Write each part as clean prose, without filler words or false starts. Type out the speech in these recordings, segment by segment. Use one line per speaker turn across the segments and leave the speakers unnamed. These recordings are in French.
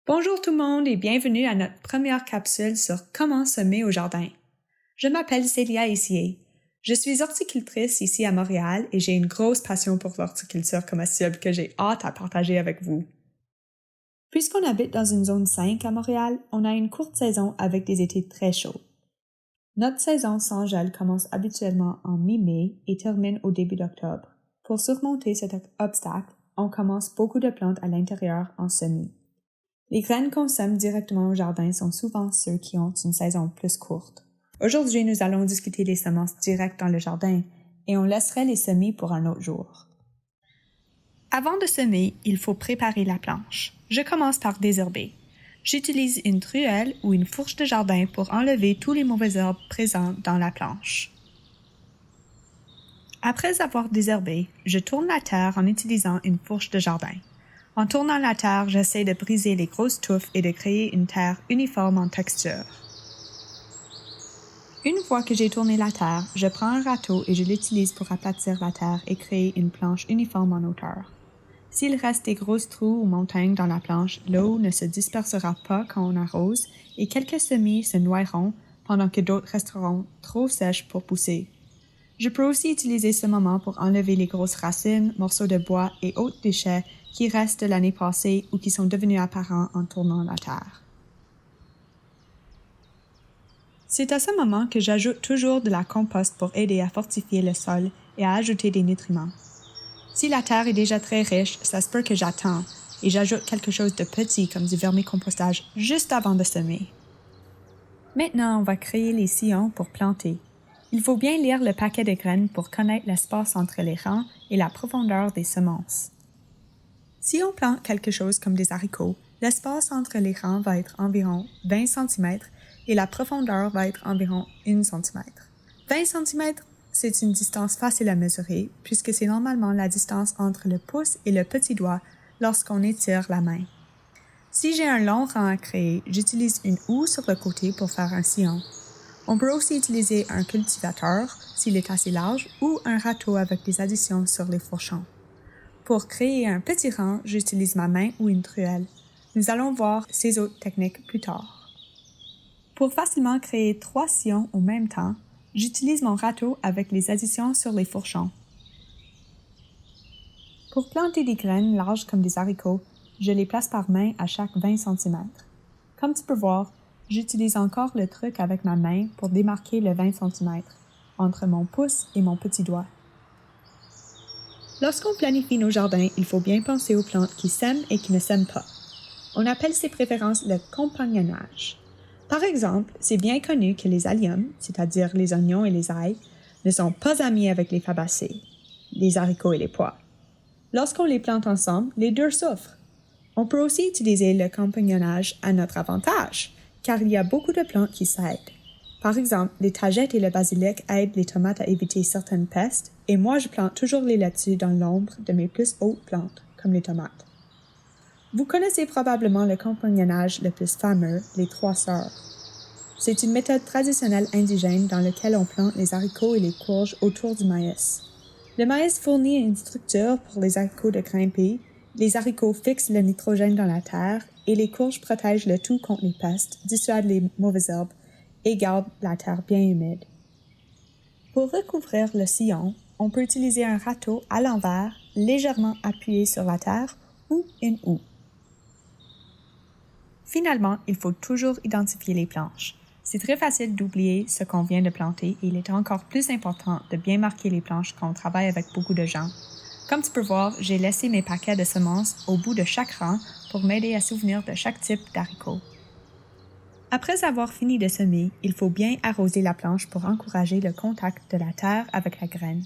Bonjour tout le monde et bienvenue à notre première capsule sur comment semer au jardin. Je m'appelle Célia Essier. Je suis horticultrice ici à Montréal et j'ai une grosse passion pour l'horticulture comestible que j'ai hâte à partager avec vous. Puisqu'on habite dans une zone 5 à Montréal, on a une courte saison avec des étés très chauds. Notre saison sans gel commence habituellement en mi-mai et termine au début d'octobre. Pour surmonter cet obstacle, on commence beaucoup de plantes à l'intérieur en semis. Les graines qu'on sème directement au jardin sont souvent ceux qui ont une saison plus courte. Aujourd'hui, nous allons discuter des semences directes dans le jardin et on laisserait les semis pour un autre jour. Avant de semer, il faut préparer la planche. Je commence par désherber. J'utilise une truelle ou une fourche de jardin pour enlever tous les mauvaises herbes présentes dans la planche. Après avoir désherbé, je tourne la terre en utilisant une fourche de jardin. En tournant la terre, j'essaie de briser les grosses touffes et de créer une terre uniforme en texture. Une fois que j'ai tourné la terre, je prends un râteau et je l'utilise pour aplatir la terre et créer une planche uniforme en hauteur. S'il reste des grosses trous ou montagnes dans la planche, l'eau ne se dispersera pas quand on arrose et quelques semis se noieront pendant que d'autres resteront trop sèches pour pousser. Je peux aussi utiliser ce moment pour enlever les grosses racines, morceaux de bois et autres déchets qui restent de l'année passée ou qui sont devenus apparents en tournant la terre. C'est à ce moment que j'ajoute toujours de la compost pour aider à fortifier le sol et à ajouter des nutriments. Si la terre est déjà très riche, ça se peut que j'attends et j'ajoute quelque chose de petit comme du vermicompostage juste avant de semer. Maintenant, on va créer les sillons pour planter. Il faut bien lire le paquet de graines pour connaître l'espace entre les rangs et la profondeur des semences. Si on plante quelque chose comme des haricots, l'espace entre les rangs va être environ 20 cm et la profondeur va être environ 1 cm. 20 cm, c'est une distance facile à mesurer puisque c'est normalement la distance entre le pouce et le petit doigt lorsqu'on étire la main. Si j'ai un long rang à créer, j'utilise une houe sur le côté pour faire un sillon. On peut aussi utiliser un cultivateur s'il est assez large ou un râteau avec des additions sur les fourchons. Pour créer un petit rang, j'utilise ma main ou une truelle. Nous allons voir ces autres techniques plus tard. Pour facilement créer 3 sillons au même temps, j'utilise mon râteau avec les additions sur les fourchons. Pour planter des graines larges comme des haricots, je les place par main à chaque 20 cm. Comme tu peux voir, j'utilise encore le truc avec ma main pour démarquer le 20 cm entre mon pouce et mon petit doigt. Lorsqu'on planifie nos jardins, il faut bien penser aux plantes qui sèment et qui ne sèment pas. On appelle ces préférences le compagnonnage. Par exemple, c'est bien connu que les alliums, c'est-à-dire les oignons et les ails, ne sont pas amis avec les fabacées, les haricots et les pois. Lorsqu'on les plante ensemble, les deux souffrent. On peut aussi utiliser le compagnonnage à notre avantage, car il y a beaucoup de plantes qui s'aident. Par exemple, les tagettes et le basilic aident les tomates à éviter certaines pestes, et moi je plante toujours les laitues dans l'ombre de mes plus hautes plantes, comme les tomates. Vous connaissez probablement le compagnonnage le plus fameux, les 3 sœurs. C'est une méthode traditionnelle indigène dans laquelle on plante les haricots et les courges autour du maïs. Le maïs fournit une structure pour les haricots de grimper, les haricots fixent le nitrogène dans la terre et les courges protègent le tout contre les pestes, dissuadent les mauvaises herbes et gardent la terre bien humide. Pour recouvrir le sillon, on peut utiliser un râteau à l'envers, légèrement appuyé sur la terre ou une houe. Finalement, il faut toujours identifier les planches. C'est très facile d'oublier ce qu'on vient de planter et il est encore plus important de bien marquer les planches quand on travaille avec beaucoup de gens. Comme tu peux voir, j'ai laissé mes paquets de semences au bout de chaque rang pour m'aider à souvenir de chaque type d'haricot. Après avoir fini de semer, il faut bien arroser la planche pour encourager le contact de la terre avec la graine.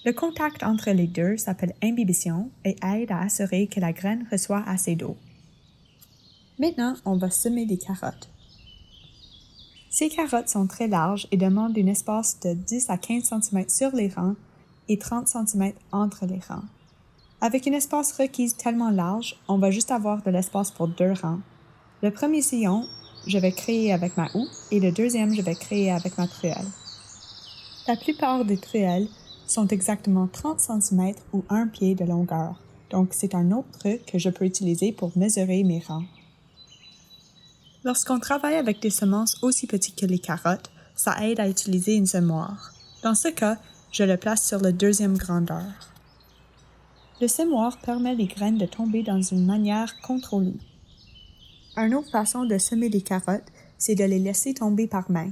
Le contact entre les deux s'appelle imbibition et aide à assurer que la graine reçoit assez d'eau. Maintenant, on va semer des carottes. Ces carottes sont très larges et demandent un espace de 10 à 15 cm sur les rangs et 30 cm entre les rangs. Avec un espace requis tellement large, on va juste avoir de l'espace pour 2 rangs. Le premier sillon, je vais créer avec ma houe et le deuxième, je vais créer avec ma truelle. La plupart des truelles sont exactement 30 cm ou 1 pied de longueur, donc c'est un autre truc que je peux utiliser pour mesurer mes rangs. Lorsqu'on travaille avec des semences aussi petites que les carottes, ça aide à utiliser une semoir. Dans ce cas, je le place sur la deuxième grandeur. Le semoir permet les graines de tomber dans une manière contrôlée. Une autre façon de semer les carottes, c'est de les laisser tomber par main.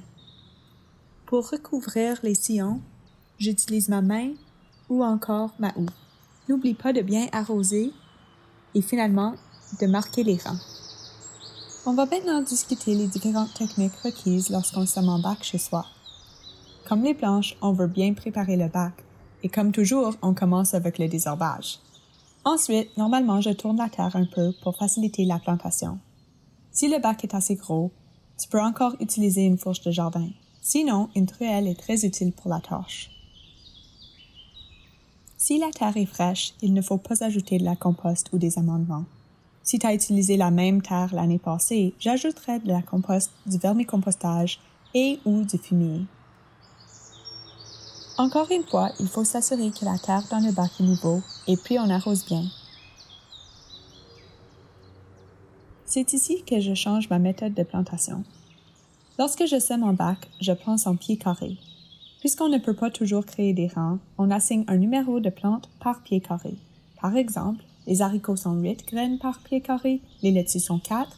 Pour recouvrir les sillons, j'utilise ma main ou encore ma houe. N'oublie pas de bien arroser et finalement de marquer les rangs. On va maintenant discuter les différentes techniques requises lorsqu'on sème en bac chez soi. Comme les planches, on veut bien préparer le bac et comme toujours, on commence avec le désherbage. Ensuite, normalement, je tourne la terre un peu pour faciliter la plantation. Si le bac est assez gros, tu peux encore utiliser une fourche de jardin. Sinon, une truelle est très utile pour la tâche. Si la terre est fraîche, il ne faut pas ajouter de la compost ou des amendements. Si tu as utilisé la même terre l'année passée, j'ajouterai de la compost, du vermicompostage et ou du fumier. Encore une fois, il faut s'assurer que la terre dans le bac est niveau et puis on arrose bien. C'est ici que je change ma méthode de plantation. Lorsque je sème en bac, je pense en pieds carrés. Puisqu'on ne peut pas toujours créer des rangs, on assigne un numéro de plante par pied carré. Par exemple, les haricots sont 8 graines par pied carré, les laitues sont 4,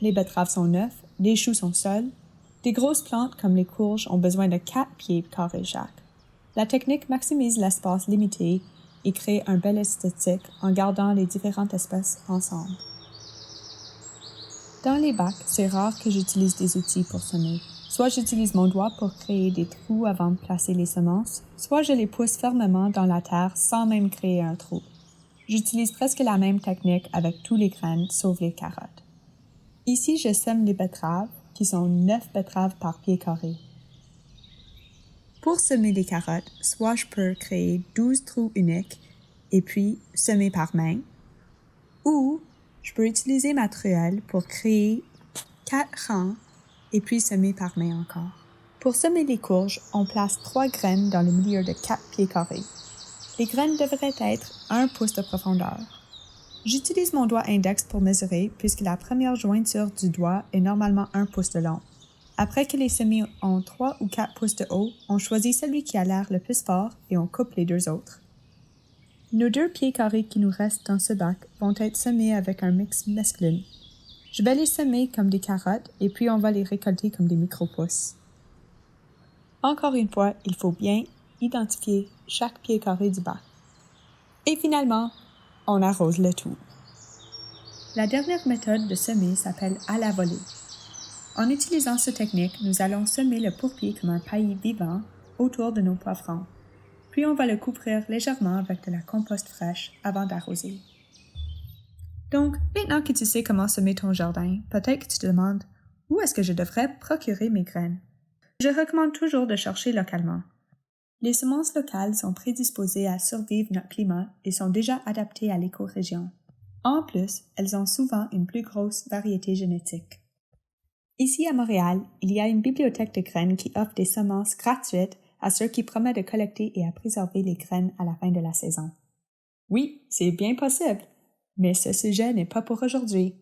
les betteraves sont 9, les choux sont seuls. Des grosses plantes comme les courges ont besoin de 4 pieds carrés chaque. La technique maximise l'espace limité et crée un bel esthétique en gardant les différentes espèces ensemble. Dans les bacs, c'est rare que j'utilise des outils pour semer. Soit j'utilise mon doigt pour créer des trous avant de placer les semences, soit je les pousse fermement dans la terre sans même créer un trou. J'utilise presque la même technique avec tous les graines sauf les carottes. Ici, je sème les betteraves, qui sont 9 betteraves par pied carré. Pour semer les carottes, soit je peux créer 12 trous uniques et puis semer par main, ou je peux utiliser ma truelle pour créer 4 rangs et puis semer par main encore. Pour semer les courges, on place 3 graines dans le milieu de 4 pieds carrés. Les graines devraient être 1 pouce de profondeur. J'utilise mon doigt index pour mesurer puisque la première jointure du doigt est normalement 1 pouce de long. Après que les semis ont 3 ou 4 pouces de haut, on choisit celui qui a l'air le plus fort et on coupe les 2 autres. Nos 2 pieds carrés qui nous restent dans ce bac vont être semés avec un mix masculin. Je vais les semer comme des carottes et puis on va les récolter comme des micro-pousses. Encore une fois, il faut bien identifier chaque pied carré du bac. Et finalement, on arrose le tout. La dernière méthode de semer s'appelle à la volée. En utilisant cette technique, nous allons semer le pourpier comme un paillis vivant autour de nos poivrons. Puis on va le couvrir légèrement avec de la compost fraîche avant d'arroser. Donc, maintenant que tu sais comment semer ton jardin, peut-être que tu te demandes où est-ce que je devrais procurer mes graines. Je recommande toujours de chercher localement. Les semences locales sont prédisposées à survivre notre climat et sont déjà adaptées à l'écorégion. En plus, elles ont souvent une plus grosse variété génétique. Ici à Montréal, il y a une bibliothèque de graines qui offre des semences gratuites à ceux qui promettent de collecter et à préserver les graines à la fin de la saison. Oui, c'est bien possible, mais ce sujet n'est pas pour aujourd'hui.